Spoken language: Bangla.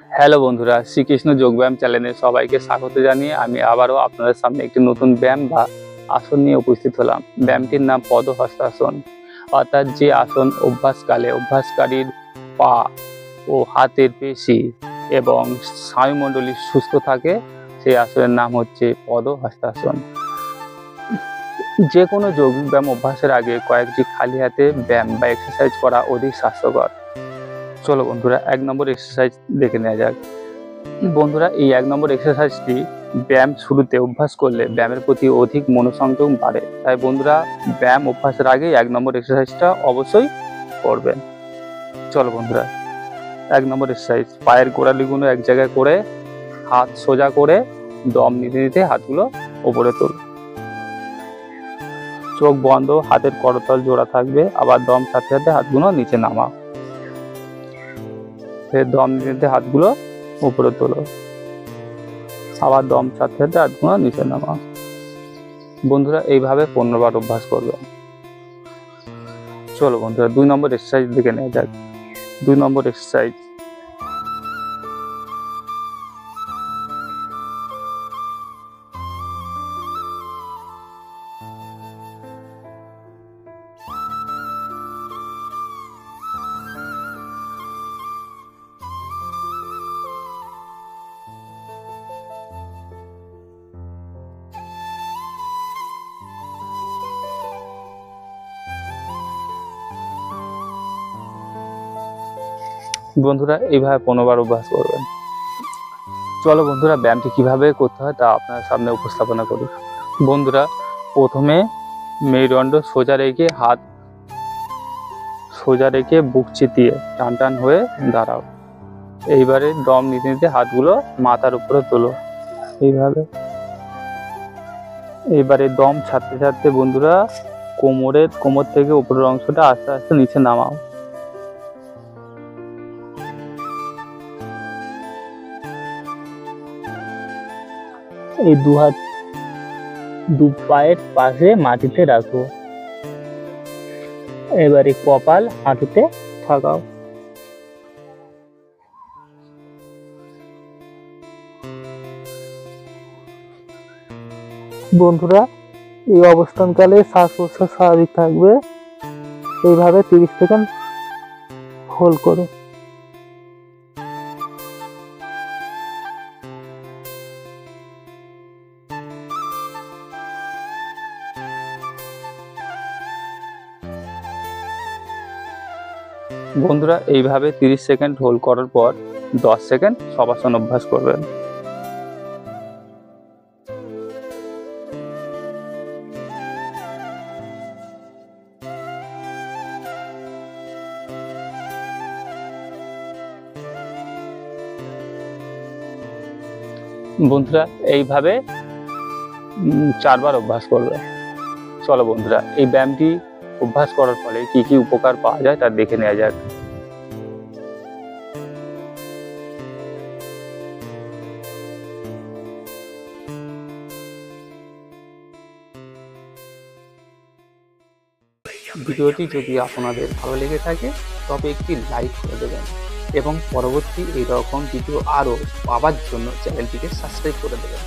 হ্যালো বন্ধুরা, শ্রীকৃষ্ণ যোগব্যায়াম চ্যানেলে সবাইকে স্বাগত জানিয়ে আমি আবারও আপনাদের সামনে একটি নতুন ব্যায়াম বা আসন নিয়ে উপস্থিত হলাম। ব্যায়ামটির নাম পদহস্তাসন, অর্থাৎ যে আসন অভ্যাসকালে অভ্যাসকারীর পা ও হাতের পেশি এবং স্নায়ুমণ্ডলী সুস্থ থাকে, সেই আসনের নাম হচ্ছে পদহস্তাসন। যে কোনো যৌগিক ব্যায়াম অভ্যাসের আগে কয়েকটি খালি হাতে ব্যায়াম বা এক্সারসাইজ করা অধিক স্বাস্থ্যকর। চলো বন্ধুরা, 1 নম্বর এক্সারসাইজ দেখে নেওয়া যাক। বন্ধুরা, এই 1 নম্বর এক্সারসাইজটি ব্যায়াম শুরুতে অভ্যাস করলে ব্যায়ামের প্রতি অধিক মনোসংযোগ বাড়ে। তাই বন্ধুরা, ব্যায়াম অভ্যাসের আগে 1 নম্বর এক্সারসাইজটা অবশ্যই করবেন। চলো বন্ধুরা, 1 নম্বর এক্সারসাইজ, পায়ের গোড়ালিগুলো এক জায়গায় করে হাত সোজা করে দম নিতে নিতে হাতগুলো উপরে তোলো। চোখ বন্ধ, হাতের করতল জোড়া থাকবে। আবার দম সাথে সাথে হাতগুলো নিচে নামাও। ফের দম নিতে হাতগুলো উপরে তোলো। আবার দম সাথে সাথে হাতগুলো নিচে নামাও। বন্ধুরা, এইভাবে 15 বার অভ্যাস করবেন। চলো বন্ধুরা, 2 নম্বর এক্সারসাইজ দেখে নেওয়া যাক। 2 নম্বর এক্সারসাইজ, বন্ধুরা এইভাবে 15 বার অভ্যাস করবেন। চলো বন্ধুরা, ব্যায়ামটি কিভাবে করতে হয় তা আপনার সামনে উপস্থাপনা করি। বন্ধুরা, প্রথমে মেরুদণ্ড সোজা রেখে হাত সোজা রেখে বুক চিতিয়ে টান টান হয়ে দাঁড়াও। এইবারে দম নিতে নিতে হাতগুলো মাথার উপরে তোলো। এইবারে দম ছাড়তে ছাড়তে বন্ধুরা কোমর থেকে উপরের অংশটা আস্তে আস্তে নিচে নামাও। এই দু পায়ের পাশে মাটিতে রাখো। এবারে কপাল হাঁটুতে ঠেকাও। বন্ধুরা, এই অবস্থানকালে শ্বাস প্রশ্বাস স্বাভাবিক থাকবে। এইভাবে 30 সেকেন্ড হোল্ড করো। বন্ধুরা, এইভাবে 30 সেকেন্ড হোল্ড করার পর 10 সেকেন্ড শবাসন অভ্যাস করবেন। বন্ধুরা, এইভাবে 4 বার অভ্যাস করবে। চলো বন্ধুরা, এই ব্যায়ামটি অভ্যাস করার ফলে কি কি উপকার পাওয়া যায় তা দেখে নেওয়া যাক। ভিডিওটি যদি আপনাদের ভালো লেগে থাকে তবে একটি লাইক করে দেবেন এবং পরবর্তী এইরকম ভিডিও আরও পাওয়ার জন্য চ্যানেলটিকে সাবস্ক্রাইব করে দেবেন।